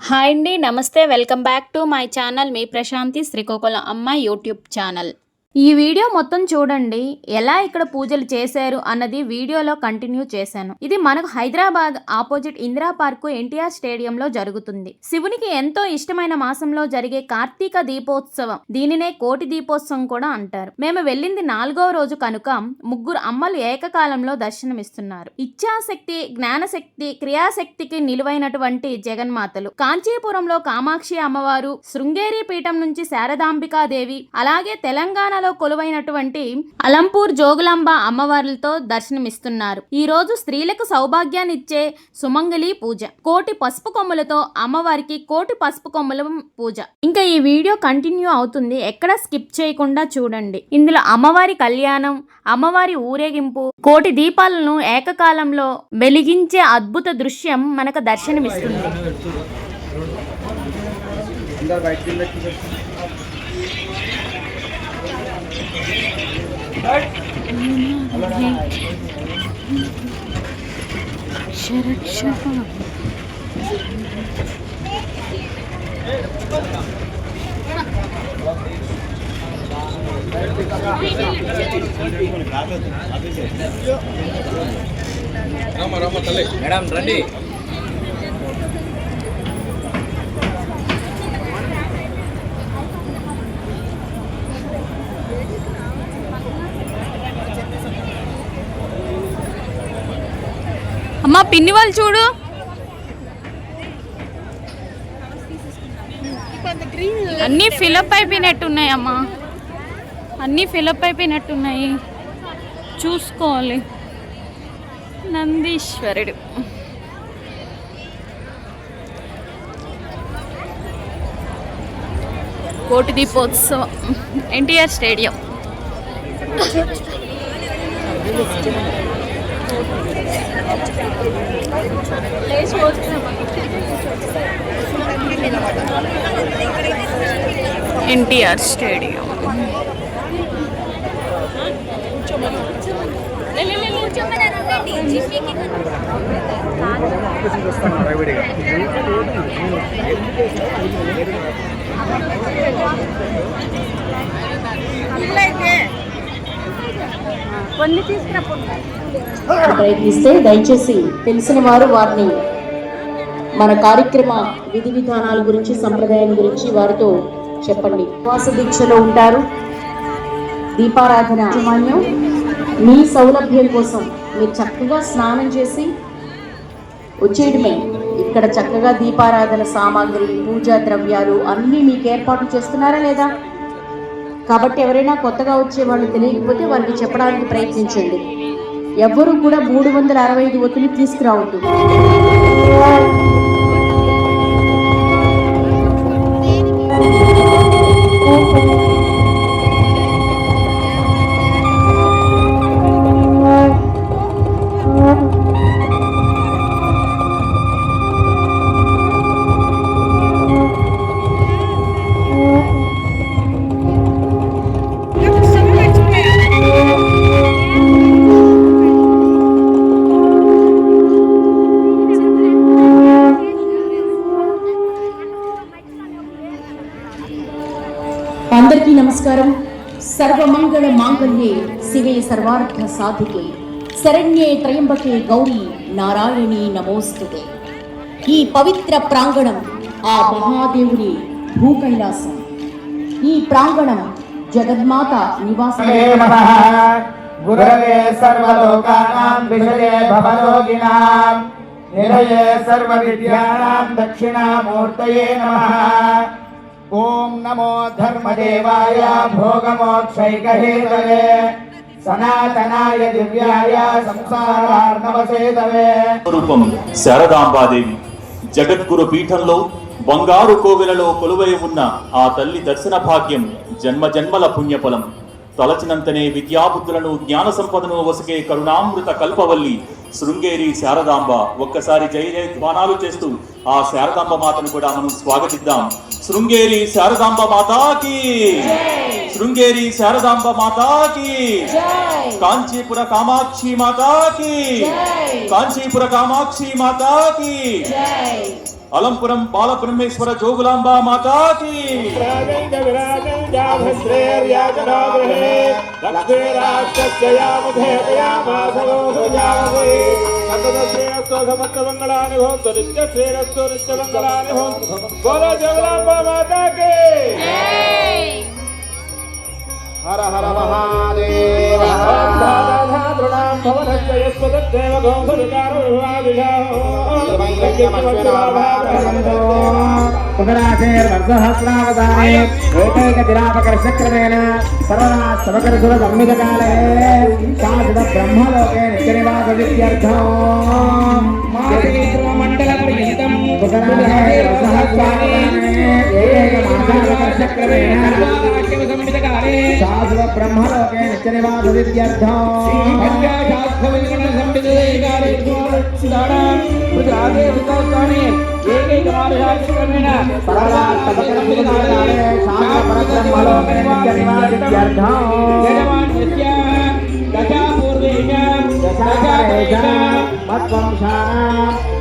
Hi అండి. నమస్తే. Welcome back to my channel. మీ ప్రశాంతి శ్రీకాకుళం అమ్మ యూట్యూబ్ ఛానల్. ఈ వీడియో మొత్తం చూడండి. ఎలా ఇక్కడ పూజలు చేశారు అన్నది వీడియోలో కంటిన్యూ చేశాను. ఇది మనకు హైదరాబాద్ ఆపోజిట్ ఇందిరా పార్కు ఎన్టీఆర్ స్టేడియంలో జరుగుతుంది. శివునికి ఎంతో ఇష్టమైన మాసంలో జరిగే కార్తీక దీపోత్సవం. దీనినే కోటి దీపోత్సవం కూడా అంటారు. మేము వెళ్ళింది 4వ రోజు కనుక ముగ్గురు అమ్మలు ఏకకాలంలో దర్శనమిస్తున్నారు. ఇచ్ఛాశక్తి, జ్ఞానశక్తి, క్రియాశక్తికి నిలువైనటువంటి జగన్మాతలు. కాంచీపురంలో కామాక్షి అమ్మవారు, శృంగేరి పీఠం నుంచి శారదాంబికాదేవి, అలాగే తెలంగాణ కొలువైనటువంటి అలంపూర్ జోగులాంబ అమ్మవార్లతో దర్శనమిస్తున్నారు. ఈ రోజు స్త్రీలకు సౌభాగ్యాన్నిచ్చే సుమంగళి పూజ. కోటి పసుపు కొమ్ములతో అమ్మవారికి కోటి పసుపు కొమ్ముల పూజ. ఇంకా ఈ వీడియో కంటిన్యూ అవుతుంది. ఎక్కడ స్కిప్ చేయకుండా చూడండి. ఇందులో అమ్మవారి కళ్యాణం, అమ్మవారి ఊరేగింపు, కోటి దీపాలను ఏకకాలంలో వెలిగించే అద్భుత దృశ్యం మనకు దర్శనమిస్తుంది. మేడం రండి. అమ్మా పిన్ని వాళ్ళు చూడు. అన్నీ ఫిలప్ అయిపోయినట్టున్నాయి అమ్మా, అన్నీ ఫిలప్ అయిపోయినట్టున్నాయి. చూసుకోవాలి. నందీశ్వరుడు. కోటి దీపోత్సవం ఎన్టీఆర్ స్టేడియం. ఎన్టీఆర్ స్టేడియం. ప్రయత్నిస్తే దయచేసి తెలిసిన వారు వారిని మన కార్యక్రమ విధి విధానాల గురించి, సంప్రదాయం గురించి వారితో చెప్పండి. ఉపవాస దీక్షలో ఉంటారు. దీపారాధన యాజమాన్యం మీ సౌలభ్యం కోసం మీరు చక్కగా స్నానం చేసి వచ్చేయడమే. ఇక్కడ చక్కగా దీపారాధన సామాగ్రి, పూజా ద్రవ్యాలు అన్నీ మీకు ఏర్పాటు చేస్తున్నారా లేదా? కాబట్టి ఎవరైనా కొత్తగా వచ్చే వాళ్ళు తెలియకపోతే వారికి చెప్పడానికి ప్రయత్నించండి. ఎవ్వరూ కూడా 365 ఒత్తులు తీసుకురావద్దు. అందరికీ నమస్కారం. సర్వమంగళ మాంగళ్యే శివే సర్వార్థ సాధికే శరణ్యే త్రయంబకే గౌరీ నారాయణీ నమోస్తుతే. ఈ పవిత్ర ప్రాంగణం ఆ మహాదేవుని భూకైలాసం. ఈ ప్రాంగణం జగన్మాత నివాసం. గురవే సర్వలోకానాం విషయే భవరోగిణాం నిలయే సర్వవిద్యానాం దక్షిణామూర్తయే నమః. ఓం నమో ధర్మదేవాయ భోగమోక్షైకహేతవే సనాతనాయ దివ్యాయ సంసారార్ణవసేతవే. రూపం శారదాంబాదేవి జగద్గురు పీఠంలో బంగారు కోవెలలో కొలువై ఉన్న ఆ తల్లి దర్శన భాగ్యం జన్మ జన్మల పుణ్యఫలం. తలచినంతనే విద్యాబుద్ధులను, జ్ఞాన సంపదను వసకే కరుణామృత కల్పవల్లి శృంగేరి శారదాంబ. ఒక్కసారి జయ జయ ధ్వానాలు చేస్తూ ఆ శారదాంబ మాతను కూడా మనం స్వాగతిద్దాం. శృంగేరి శారదాంబ మాతాకి, శృంగేరి శారదాంబ మాతాకి, కాంచీపుర కామాక్షి మాతాకి, కాంచీపుర కామాక్షి మాతాకి. అలంపురం బాలబ్రహ్మేశ్వర జోగులాంబా మాతాకి. హర హర మహాదేవ. ఏకైకదిరాపకర్షక్రమేణ సర్వదా సమకరసుర సంహితకాలే శాశ్వత బ్రహ్మలోకే నిత్యనివాసవిత్యర్థం శాశ్వత బ్రహ్మలోకే నిత్యనివాసవిత్యర్థం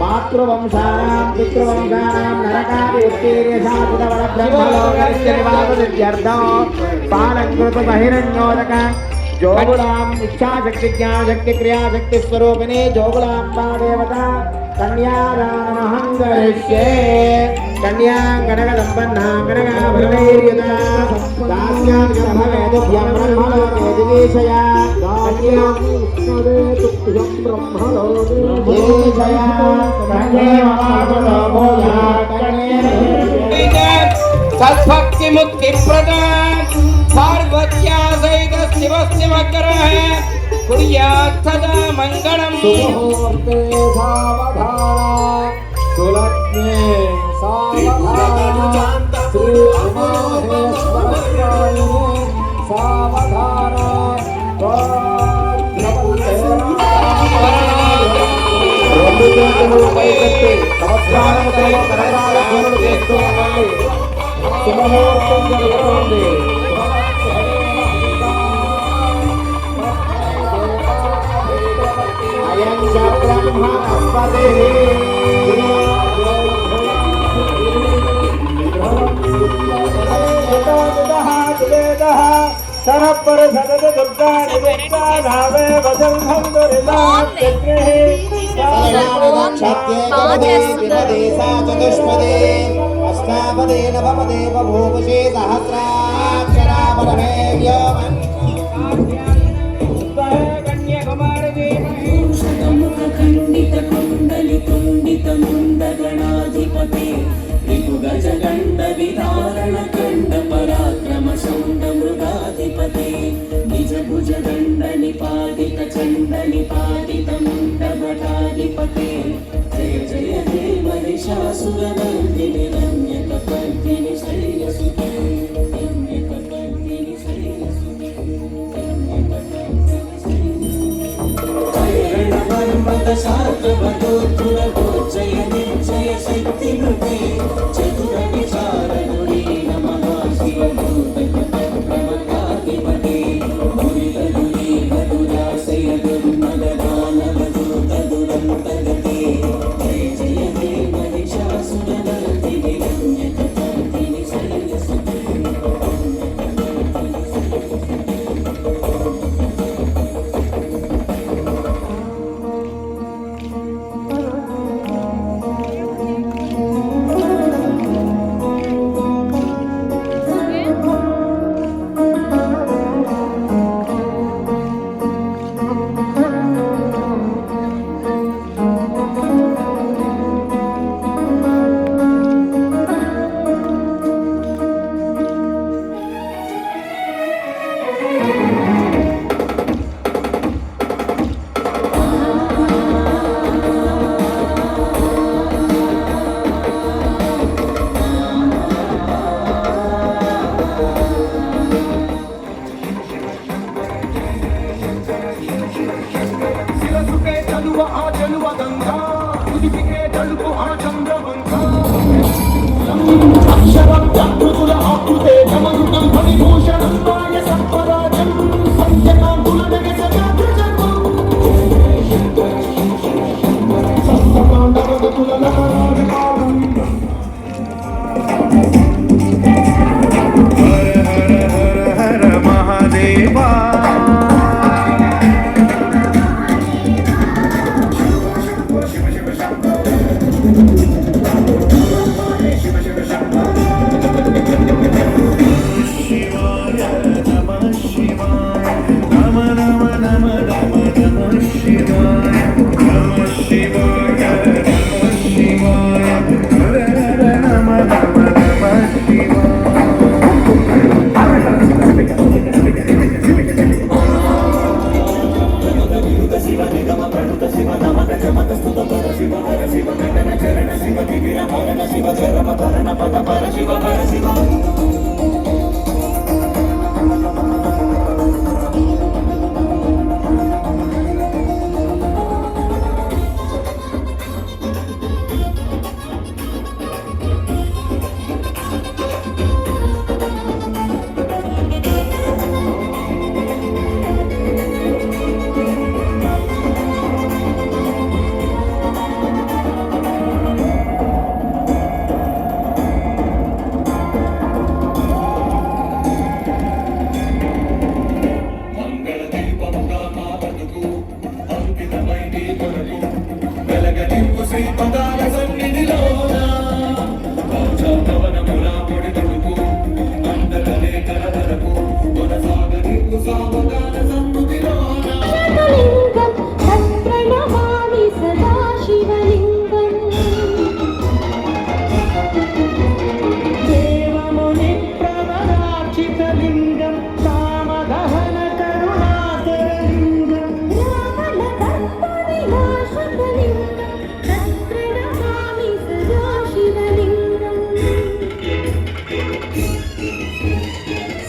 మాతృవంశానాం పితృవంశానాం నరకాది ఉత్తీర్య శాశ్వత బ్రహ్మలోకనిత్యనివాసవిత్యర్థం పాలంకృత బహిరంగోదక జోగులాం ఇచ్ఛాశక్తి జ్ఞానశక్తి క్రియాశక్తి స్వరూపిణి జోగులాంబా దేవత కన్యాదానమహం కరిష్యే. కన్యాంగనగదంపన్నాంగనగాభరణైర్యుత దాస్యాం గర్భవేదుభ్యం బ్రహ్మలోకే దివేశయా దాస్యాం విష్ణువేతుభ్యం బ్రహ్మలోకే దివేశయా కన్యే మమాకులో భోజా కన్యే सद्भक्ति मुक्ति प्रदान पार्वत्या सहित शिव शिवग्रह कुर्यात् सदा मंगलम. सुमुहूर्ते सावधान सुलग्ने सावधान श्री उमाहेश्वराय सावधान శుభముహూర్తం జరుగుతోంది. అయం చ బ్రహ్మణస్పతి సరపర సదద దుర్గా నివేదా నావే వసంతం చతుష్పదే అష్టాపదే నవపదే బభూషే సహస్రాక్షరాపరమే వ్యోమన్ ఖండిత కుండలి కుండిత ముండగణాధిపతి రిపుగజగండ విధారణ ఖండ పరాక్రమ శౌండ మృగాధిపతి నిజ భుజగండ నిపాదిత చండ నిపాదిత ముండభటాధిపతి జయ జయ హే మహిషాసురవర్ధిని రమ్యకపర్దిని శ్రేయసుతే రమ్యకపర్దిని శ్రేయసుతే శాస్త్రవదోజయ నిశ్చయ శక్తి నృతే చతుర విచారణుడి నమః శివభూతకృతప్రమకాధిపతి మురిదరుడి మధురాశయ దుర్మదదానవదూత దురంతగతి జయ జయ హే మహిషాసురవర్ధిని రమ్యకపర్దిని శ్రేయసుతే.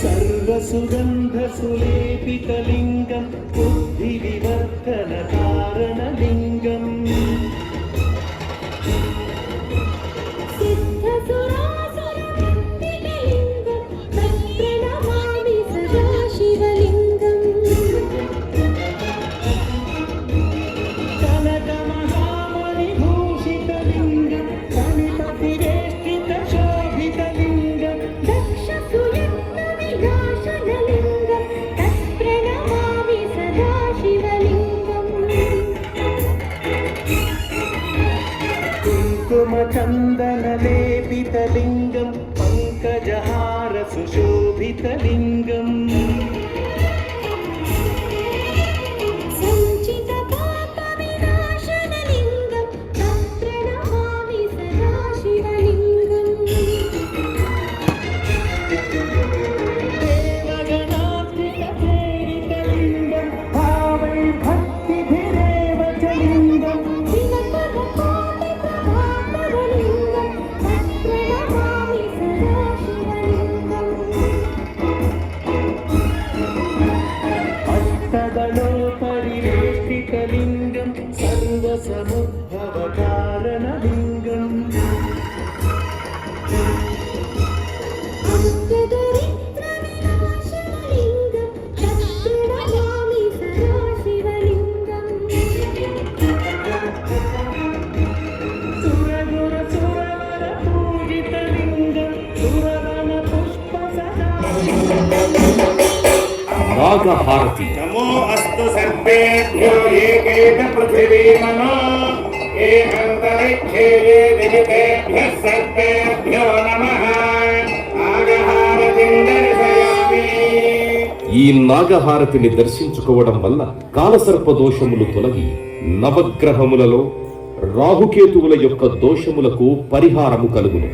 सर्वसुगन्धसुलेपितलिङ्गं बुद्धिविवर्धनकारणलिङ्गम् कनकमहामणिभूषितलिङ्गं कणिपतिवेष्टितशोभितलिङ्गं कुङ्कुमचन्दनलेपितलिङ्गं पङ्कजहार सुशोभितलिङ्गम् देवगणात्रितप्रेरितलिङ्गं भावैर्भक्तिभिरेव च लिङ्गम् अष्टदलोपरिवेष्टितलिङ्गं सर्वसमुद्भवकारणलिङ्गम् सुरगुरसुरवरपूजितलिङ्गं नागहारति नमो अस्तु सर्वेभ्यो एकेत पृथिवी मनो एकन्तरिक्षे ये दिवितेभ्यः सर्वेभ्यो नमः नागहारतिं दर्शयामि। ఈ నాగహారతిని దర్శించుకోవడం వల్ల కాలసర్ప దోషములు తొలగి నవగ్రహములలో రాహుకేతువుల యొక్క దోషములకు పరిహారము కలుగును.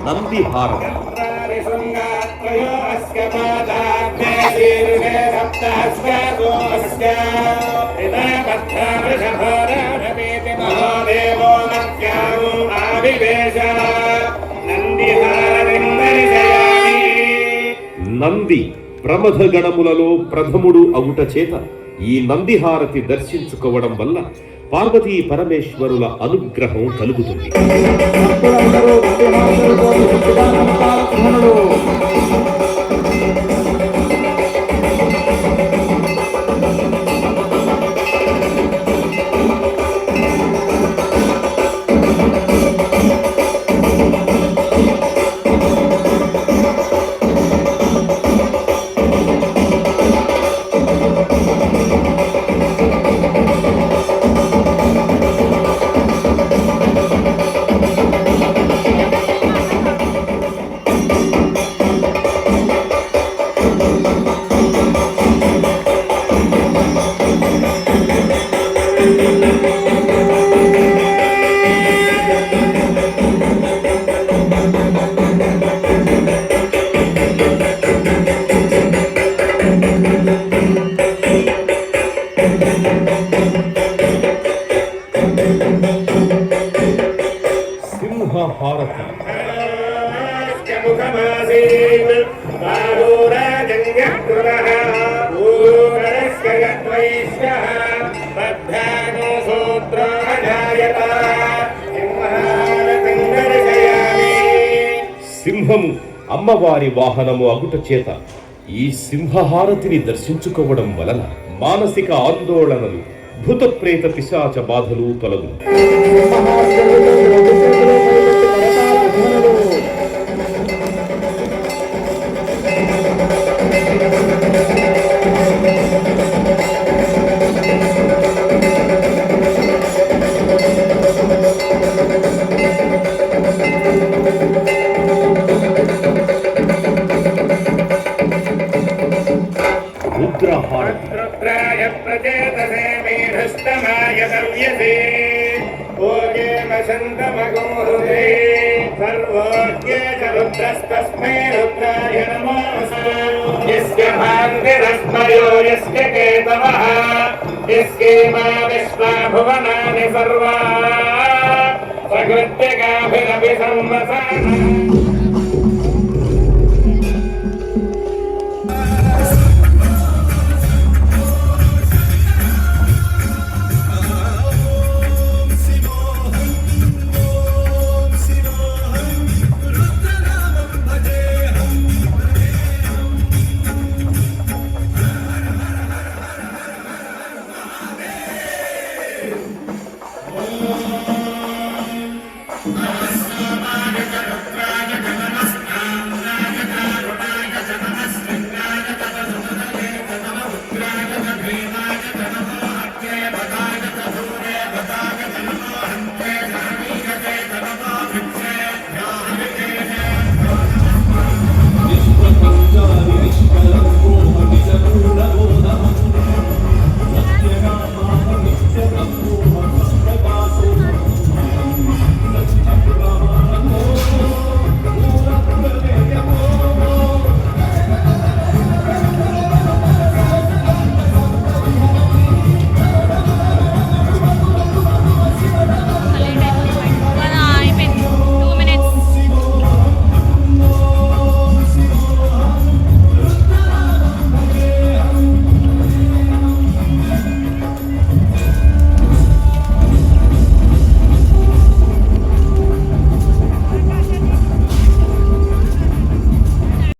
నందిహారతి నంది ప్రమథ గణములలో ప్రథముడు అవుట చేత ఈ నందిహారతి దర్శించుకోవడం వల్ల పార్వతీ పరమేశ్వరుల అనుగ్రహం కలుగుతుంది. బద్ధానో సూత్రాజాయత సింహారతిం దర్శయామి. సింహము అమ్మవారి వాహనము అగుట చేత ఈ సింహహారతిని దర్శించుకోవడం వలన మానసిక ఆందోళనలు, భూత ప్రేత పిశాచ బాధలు తొలగు. రుద్రహారతి. రుద్రాయ ప్రచేతసే మేధస్తమాయ దవ్యసే ఓగే వసంతమగోహృదే సర్వోగ్యే చ రుద్రస్తస్మై రుద్రాయ నమోऽస్తు. యస్య భాంతిరస్మయో యస్య కేతవః యస్యేమా విశ్వా భువనాని సర్వా సకృత్యకాభిరపి సంవసాన.